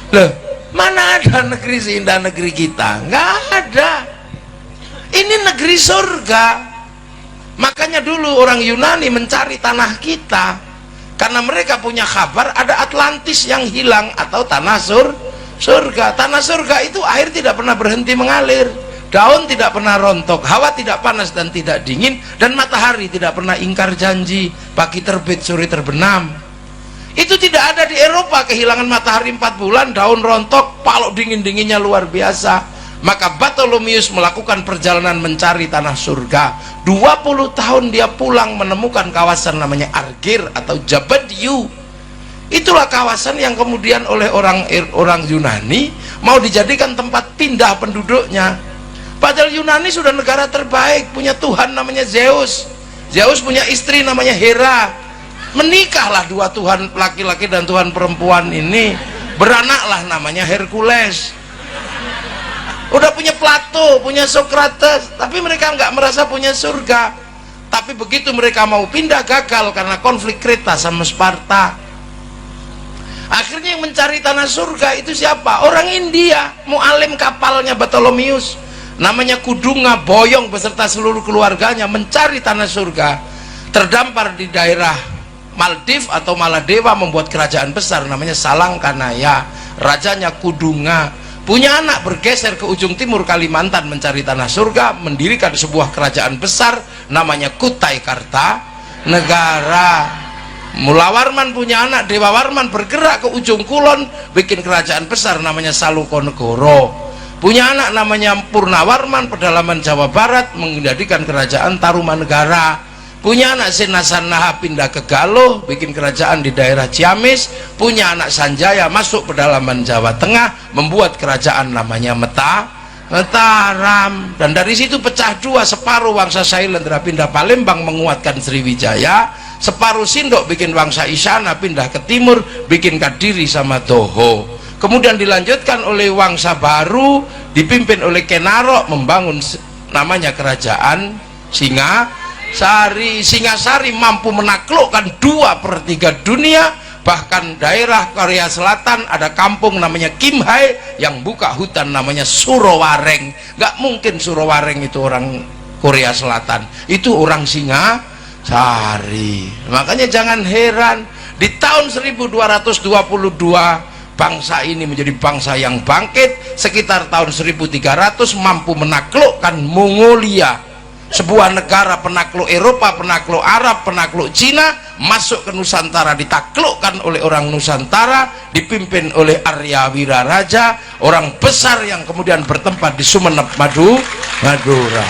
Loh, mana ada negeri seindah negeri kita? Nggak ada. Ini negeri surga. Makanya dulu orang Yunani mencari tanah kita karena mereka punya kabar ada Atlantis yang hilang atau tanah surga. Tanah surga itu air tidak pernah berhenti mengalir, daun tidak pernah rontok, hawa tidak panas dan tidak dingin, dan matahari tidak pernah ingkar janji, pagi terbit sore terbenam. Itu tidak ada di Eropa, kehilangan matahari 4 bulan, daun rontok, palok dingin-dinginnya luar biasa. Maka Bartholomeus melakukan perjalanan mencari tanah surga. 20 tahun dia pulang menemukan kawasan namanya Argir atau Jabadiu. Itulah kawasan yang kemudian oleh orang Yunani mau dijadikan tempat pindah penduduknya. Padahal Yunani sudah negara terbaik, punya Tuhan namanya Zeus. Zeus punya istri namanya Hera. Menikahlah dua Tuhan laki-laki dan Tuhan perempuan ini, beranaklah namanya Hercules. Udah punya Plato, punya Socrates, tapi mereka nggak merasa punya surga. Tapi begitu mereka mau pindah, gagal karena konflik Kreta sama Sparta. Akhirnya yang mencari tanah surga itu siapa? Orang India, mualim kapalnya Bartholomeus, namanya Kudunga Boyong beserta seluruh keluarganya mencari tanah surga. Terdampar di daerah Maldives atau Maladewa, membuat kerajaan besar namanya Salangkanaya. Rajanya Kudunga. Punya anak, bergeser ke ujung timur Kalimantan mencari tanah surga, mendirikan sebuah kerajaan besar namanya Kutai Kartanegara. Mula Warman punya anak, Dewa Warman, bergerak ke ujung kulon, bikin kerajaan besar namanya Salukonegoro. Punya anak namanya Purnawarman, pedalaman Jawa Barat, menjadikan kerajaan Tarumanegara. Punya anak Sinasanaha, pindah ke Galuh, bikin kerajaan di daerah Ciamis. Punya anak Sanjaya, masuk pedalaman Jawa Tengah, membuat kerajaan namanya Mataram. Dan dari situ pecah dua, separuh Wangsa Sailendra pindah Palembang menguatkan Sriwijaya, separuh Sindok bikin Wangsa Isyana pindah ke timur, bikin Kadiri sama Toho. Kemudian dilanjutkan oleh Wangsa Baru dipimpin oleh Kenarok, membangun namanya kerajaan Singasari, mampu menaklukkan 2/3 dunia. Bahkan daerah Korea Selatan ada kampung namanya Kimhae yang buka hutan namanya Surowareng. Gak mungkin Surowareng itu orang Korea Selatan, itu orang Singasari. Makanya jangan heran di tahun 1222 bangsa ini menjadi bangsa yang bangkit. Sekitar tahun 1300 mampu menaklukkan Mongolia, sebuah negara penakluk Eropa, penakluk Arab, penakluk Cina, masuk ke Nusantara, ditaklukkan oleh orang Nusantara, dipimpin oleh Arya Wiraraja, orang besar yang kemudian bertempat di Sumeneb, Madura.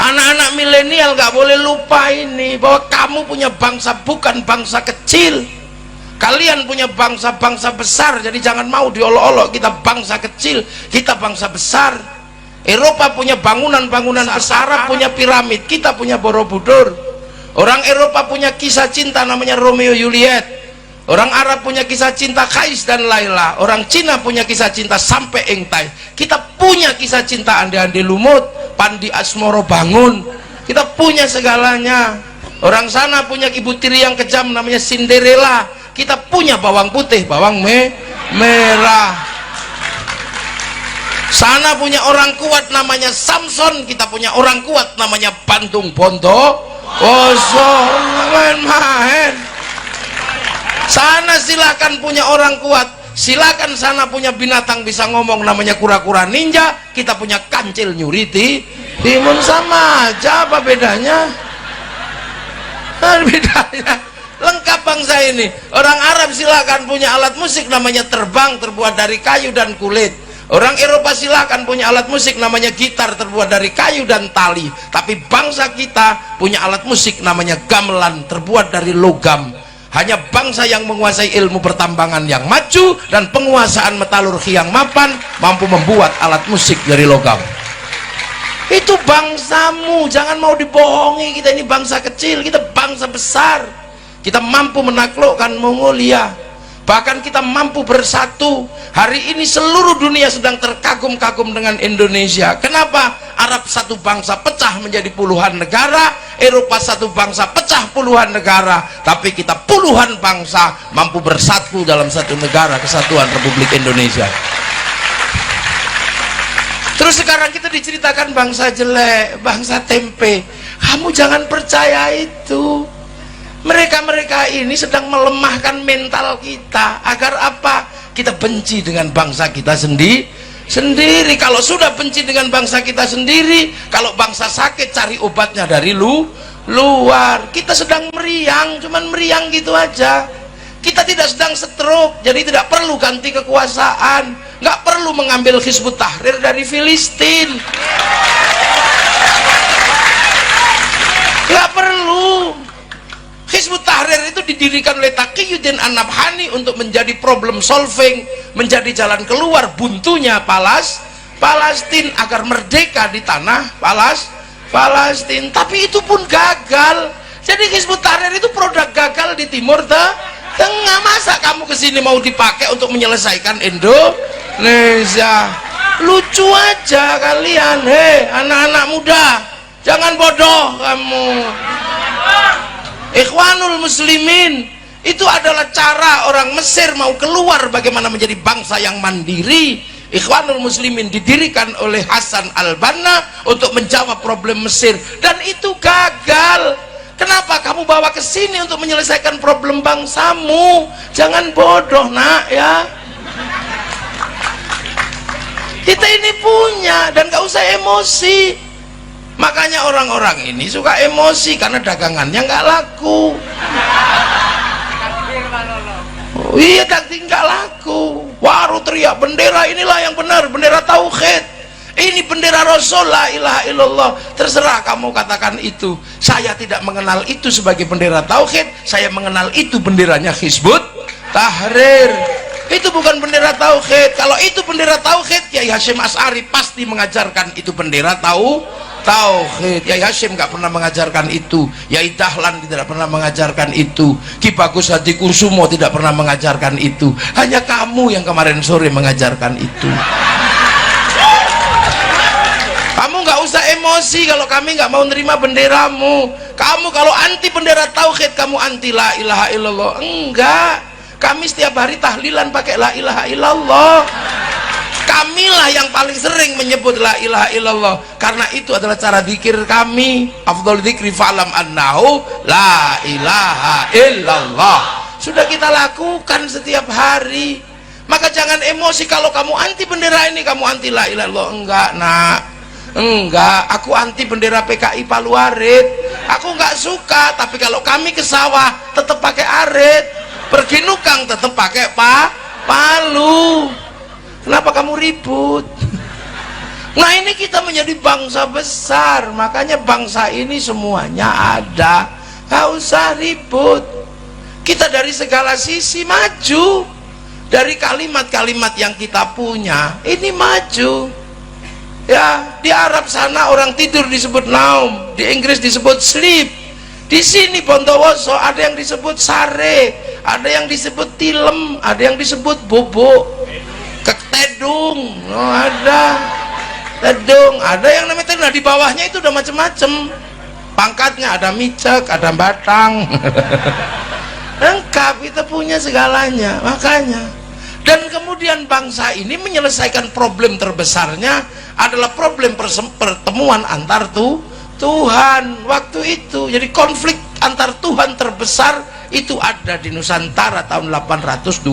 Anak-anak milenial gak boleh lupa ini, bahwa kamu punya bangsa, bukan bangsa kecil. Kalian punya bangsa-bangsa besar, jadi jangan mau diolok-olok. Kita bangsa kecil, kita bangsa besar. Eropa punya bangunan-bangunan besar, Arab punya piramid, kita punya Borobudur. Orang Eropa punya kisah cinta namanya Romeo Juliet. Orang Arab punya kisah cinta Kais dan Laila. Orang Cina punya kisah cinta sampai Engtai. Kita punya kisah cinta Ande-Ande Lumut, Pandi Asmoro Bangun. Kita punya segalanya. Orang sana punya ibu tiri yang kejam namanya Cinderella. Kita punya bawang putih, bawang merah. Sana punya orang kuat namanya Samson, kita punya orang kuat namanya Bandung Bondo. Main-main. Sana silakan punya orang kuat, silakan sana punya binatang bisa ngomong namanya kura-kura ninja, kita punya kancil nyuriti. Timun sama aja, apa bedanya? Bedanya lengkap bangsa ini. Orang Arab silakan punya alat musik namanya terbang, terbuat dari kayu dan kulit. Orang Eropa silakan punya alat musik namanya gitar, terbuat dari kayu dan tali. Tapi bangsa kita punya alat musik namanya gamelan, terbuat dari logam. Hanya bangsa yang menguasai ilmu pertambangan yang maju dan penguasaan metalurgi yang mapan mampu membuat alat musik dari logam. Itu bangsamu, jangan mau dibohongi. Kita ini bangsa kecil, kita bangsa besar. Kita mampu menaklukkan Mongolia. Bahkan kita mampu bersatu. Hari ini seluruh dunia sedang terkagum-kagum dengan Indonesia. Kenapa? Arab satu bangsa pecah menjadi puluhan negara, Eropa satu bangsa pecah puluhan negara, tapi kita puluhan bangsa mampu bersatu dalam satu negara, kesatuan Republik Indonesia. Terus sekarang kita diceritakan bangsa jelek, bangsa tempe. Kamu jangan percaya itu. Mereka-mereka ini sedang melemahkan mental kita. Agar apa? Kita benci dengan bangsa kita sendiri. Kalau sudah benci dengan bangsa kita sendiri, kalau bangsa sakit cari obatnya dari luar. Kita sedang meriang, cuman meriang gitu aja. Kita tidak sedang stroke, jadi tidak perlu ganti kekuasaan, nggak perlu mengambil Hizbut Tahrir dari Filistin, nggak perlu. Hizbut Tahrir itu didirikan oleh Taqiyuddin An-Nabhani untuk menjadi problem solving, menjadi jalan keluar buntunya Palestina agar merdeka di tanah Palestina. Tapi itu pun gagal. Jadi Hizbut Tahrir itu produk gagal di Timur Tengah. Masa kamu kesini mau dipakai untuk menyelesaikan Indonesia? Lucu aja kalian. Hei anak-anak muda, jangan bodoh kamu. Ikhwanul Muslimin itu adalah cara orang Mesir mau keluar bagaimana menjadi bangsa yang mandiri. Ikhwanul Muslimin didirikan oleh Hasan al-Banna untuk menjawab problem Mesir, dan itu gagal. Kenapa kamu bawa ke sini untuk menyelesaikan problem bangsamu? Jangan bodoh nak ya. Kita ini punya, dan gak usah emosi. Makanya orang-orang ini suka emosi karena dagangannya nggak laku. Oh, iya, daging nggak laku. Waru teriak bendera inilah yang benar, bendera tauhid. Ini bendera Rasul, la ilaha illallah. Terserah kamu katakan itu. Saya tidak mengenal itu sebagai bendera tauhid. Saya mengenal itu benderanya Hizbut Tahrir. Itu bukan bendera tauhid. Kalau itu bendera tauhid, Kiai Hasyim Asy'ari pasti mengajarkan itu bendera tauhid. Kiai Hasyim nggak pernah mengajarkan itu. Yai Dahlan tidak pernah mengajarkan itu. Ki Bagus Hadikusumo tidak pernah mengajarkan itu. Hanya kamu yang kemarin sore mengajarkan itu. Kamu nggak usah emosi kalau kami nggak mau nerima benderamu. Kamu kalau anti bendera tauhid, kamu anti la ilaha illallah. Enggak, kami setiap hari tahlilan pakai la ilaha illallah. Kamilah yang paling sering menyebut la ilaha illallah, karena itu adalah cara zikir kami. Afdhal dzikri fa'lam annahu la ilaha illallah. Sudah kita lakukan setiap hari. Maka jangan emosi kalau kamu anti bendera ini, kamu anti la ilaha illallah. Enggak nak, enggak, aku anti bendera PKI Palu Arit. Aku enggak suka, tapi kalau kami ke sawah tetap pakai arit, pergi nukang tetap pakai palu. Kenapa kamu ribut? Nah ini kita menjadi bangsa besar, makanya bangsa ini semuanya ada, gak usah ribut. Kita dari segala sisi maju, dari kalimat-kalimat yang kita punya ini maju. Ya, di Arab sana orang tidur disebut naum, di Inggris disebut sleep, di sini Bondowoso ada yang disebut sare, ada yang disebut tilem, ada yang disebut bobo, ketedung, oh, ada tedung, ada yang namanya tedung. Nah, di bawahnya itu udah macem-macem pangkatnya, ada micek, ada batang. Lengkap, kita punya segalanya. Makanya, dan kemudian bangsa ini menyelesaikan problem terbesarnya adalah problem pertemuan antar Tuhan waktu itu. Jadi konflik antar Tuhan terbesar itu ada di Nusantara tahun 820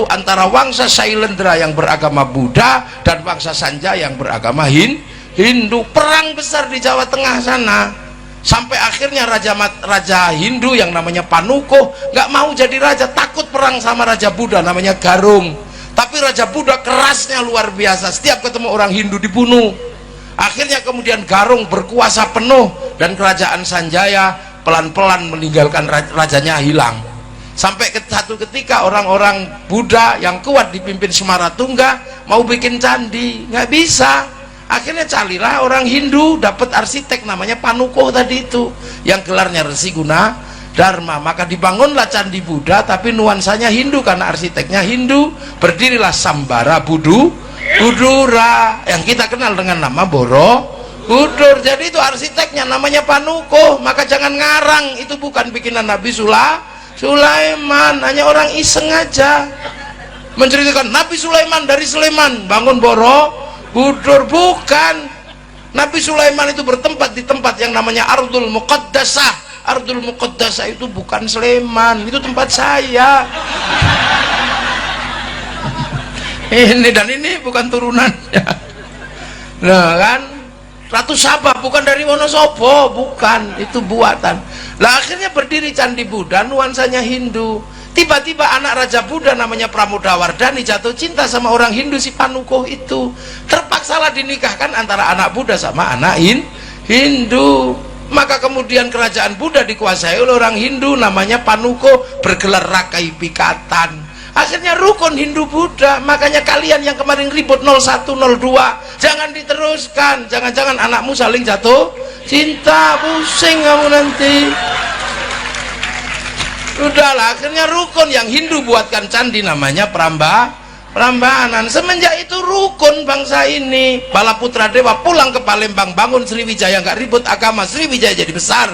antara Wangsa Shailendra yang beragama Buddha dan Wangsa Sanjaya yang beragama Hindu. Perang besar di Jawa Tengah sana, sampai akhirnya raja Hindu yang namanya Panuko nggak mau jadi raja, takut perang sama raja Buddha namanya Garung. Tapi raja Buddha kerasnya luar biasa, setiap ketemu orang Hindu dibunuh. Akhirnya kemudian Garung berkuasa penuh dan kerajaan Sanjaya pelan-pelan meninggalkan rajanya hilang. Sampai satu ketika orang-orang Buddha yang kuat dipimpin Semaratungga mau bikin candi, nggak bisa. Akhirnya carilah orang Hindu, dapat arsitek namanya Panuko tadi itu, yang gelarnya Resi Guna Dharma. Maka dibangunlah candi Buddha tapi nuansanya Hindu karena arsiteknya Hindu. Berdirilah Sambara Budura yang kita kenal dengan nama Borobudur. Jadi itu arsiteknya namanya Panukuh. Maka jangan ngarang, itu bukan bikinan Nabi Sulaiman, hanya orang iseng aja menceritakan Nabi Sulaiman dari Sleman bangun Borobudur. Bukan, Nabi Sulaiman itu bertempat di tempat yang namanya Ardul Muqaddasah. Ardul Muqaddasah itu bukan Sleman, itu tempat saya. Ini dan ini bukan turunannya. Nah kan, Ratu Sabah bukan dari Wonosobo, bukan, itu buatan. Lah akhirnya berdiri Candi Buddha, nuansanya Hindu. Tiba-tiba anak Raja Buddha namanya Pramodawardhani jatuh cinta sama orang Hindu, si Panukuh itu. Terpaksalah dinikahkan antara anak Buddha sama anak Hindu. Maka kemudian kerajaan Buddha dikuasai oleh orang Hindu namanya Panukuh, bergelar Rakai Pikatan. Akhirnya rukun Hindu Buddha. Makanya kalian yang kemarin ribut 01, 02 jangan diteruskan. Jangan-jangan anakmu saling jatuh cinta, pusing kamu nanti. Udahlah, akhirnya rukun yang Hindu buatkan candi namanya Prambanan. Semenjak itu rukun bangsa ini. Balaputra Dewa pulang ke Palembang, bangun Sriwijaya, nggak ribut agama, Sriwijaya jadi besar.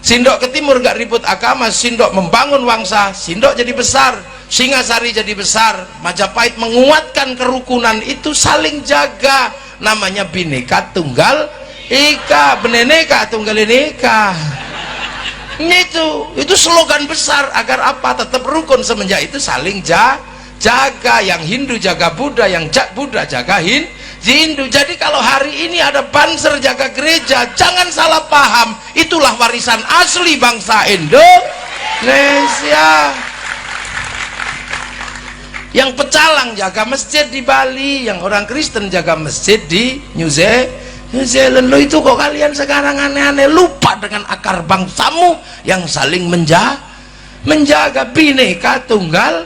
Sindok ke timur nggak ribut agama, Sindok membangun Wangsa, Sindok jadi besar. Singasari jadi besar. Majapahit menguatkan kerukunan itu, saling jaga, namanya Bhinneka Tunggal Ika, Bhinneka Tunggal Ika. Itu slogan besar agar apa? Tetap rukun. Semenjak itu saling jaga, yang Hindu jaga Buddha, yang Buddha jaga Hindu. Jadi kalau hari ini ada Banser jaga gereja, jangan salah paham, itulah warisan asli bangsa Indonesia. Yang pecalang jaga masjid di Bali, yang orang Kristen jaga masjid di New Zealand. Lo itu kok kalian sekarang aneh-aneh, lupa dengan akar bangsamu yang saling menjaga Bhinneka Tunggal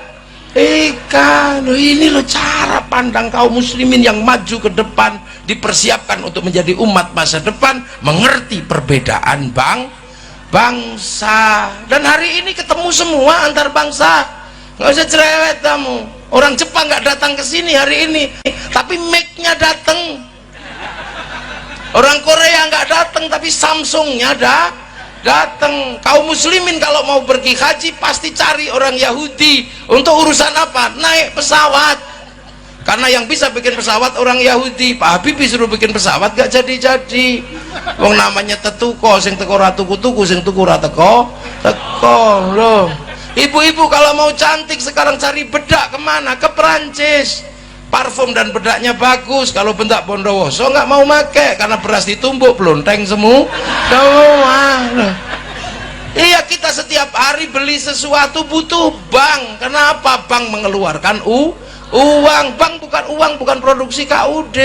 Ika. Loh, ini lo cara pandang kaum muslimin yang maju ke depan, dipersiapkan untuk menjadi umat masa depan, mengerti perbedaan bangsa. Dan hari ini ketemu semua antar bangsa, nggak usah cerewet kamu. Orang Jepang nggak datang ke sini hari ini, tapi Mac-nya datang. Orang Korea nggak datang, tapi Samsung-nya datang. Kaum muslimin kalau mau pergi haji pasti cari orang Yahudi. Untuk urusan apa? Naik pesawat. Karena yang bisa bikin pesawat orang Yahudi. Pak Habibie suruh bikin pesawat gak jadi-jadi. Wong namanya tetuko, sing teko ra tuku-tuku, sing tuku ra teko loh. Ibu-ibu kalau mau cantik sekarang cari bedak kemana? Ke Perancis. Parfum dan bedaknya bagus. Kalau bedak Bondowoso nggak mau make karena beras ditumbuk pelonteng semua. Iya, kita setiap hari beli sesuatu butuh bank. Kenapa? Bank mengeluarkan uang. Bank bukan uang, bukan produksi KUD.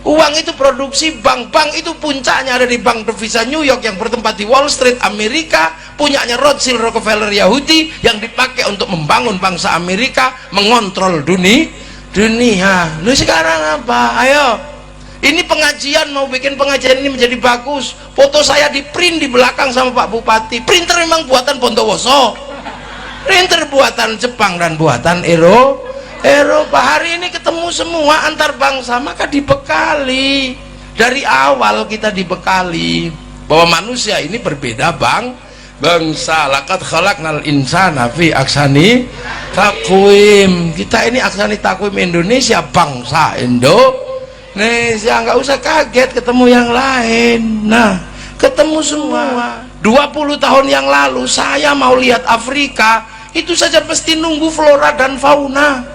Uang itu produksi bank. Bank itu puncaknya ada di Bank Devisa New York yang bertempat di Wall Street Amerika, punyanya Rothschild Rockefeller Yahudi, yang dipakai untuk membangun bangsa Amerika, mengontrol dunia. Lu sekarang apa? Ayo, ini pengajian, mau bikin pengajian ini menjadi bagus, foto saya di print di belakang sama Pak Bupati. Printer memang buatan Bondowoso, printer buatan Jepang dan buatan Eropa. Hari ini ketemu semua antar bangsa, maka dibekali dari awal. Kita dibekali bahwa manusia ini berbeda bangsa. Laqad khalaqnal insana fi ahsani taqwim. Kita ini ahsani taqwim Indonesia, bangsa Indonesia. Nggak usah kaget ketemu yang lain. Nah, ketemu semua. 20 tahun yang lalu saya mau lihat Afrika, itu saja mesti nunggu flora dan fauna.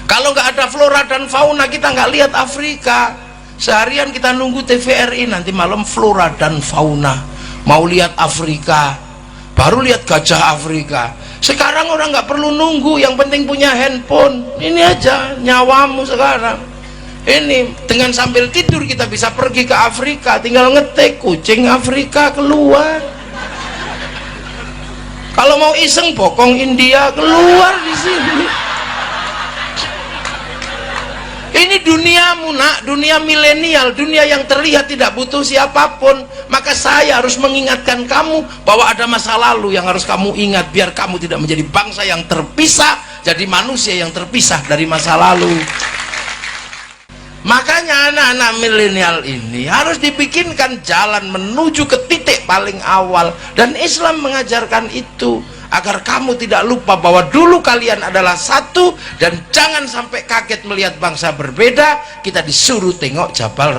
Kalau nggak ada flora dan fauna, kita nggak lihat Afrika. Seharian kita nunggu TVRI, nanti malam flora dan fauna. Mau lihat Afrika, baru lihat gajah Afrika. Sekarang orang nggak perlu nunggu, yang penting punya handphone. Ini aja nyawamu sekarang. Ini dengan sambil tidur kita bisa pergi ke Afrika, tinggal ngetik kucing Afrika keluar. Kalau mau iseng bokong India keluar di sini. Ini duniamu nak, dunia milenial, dunia yang terlihat tidak butuh siapapun. Maka saya harus mengingatkan kamu bahwa ada masa lalu yang harus kamu ingat, biar kamu tidak menjadi bangsa yang terpisah, jadi manusia yang terpisah dari masa lalu. Makanya anak-anak milenial ini harus dibikinkan jalan menuju ke titik paling awal, dan Islam mengajarkan itu agar kamu tidak lupa bahwa dulu kalian adalah satu, dan jangan sampai kaget melihat bangsa berbeda. Kita disuruh tengok Jabal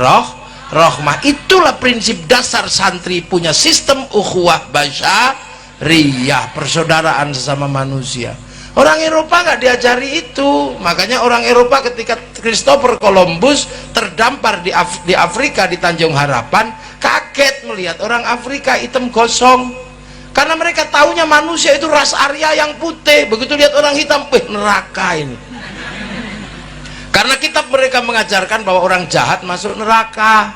Rahmah. Itulah prinsip dasar santri punya sistem ukhuwah basyariyah, persaudaraan sesama manusia. Orang Eropa nggak diajari itu. Makanya orang Eropa ketika Christopher Columbus terdampar di Afrika, di Tanjung Harapan, kaget melihat orang Afrika hitam gosong, karena mereka taunya manusia itu ras Arya yang putih. Begitu lihat orang hitam, neraka ini. Karena kitab mereka mengajarkan bahwa orang jahat masuk neraka,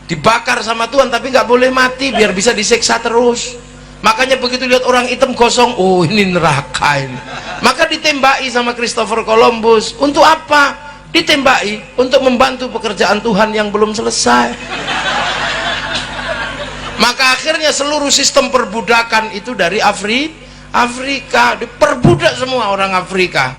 dibakar sama Tuhan, tapi nggak boleh mati biar bisa disiksa terus. Makanya begitu lihat orang hitam gosong, oh ini neraka ini. Maka ditembaki sama Christopher Columbus. Untuk apa? Ditembaki untuk membantu pekerjaan Tuhan yang belum selesai. Maka akhirnya seluruh sistem perbudakan itu dari Afrika, diperbudak semua orang Afrika.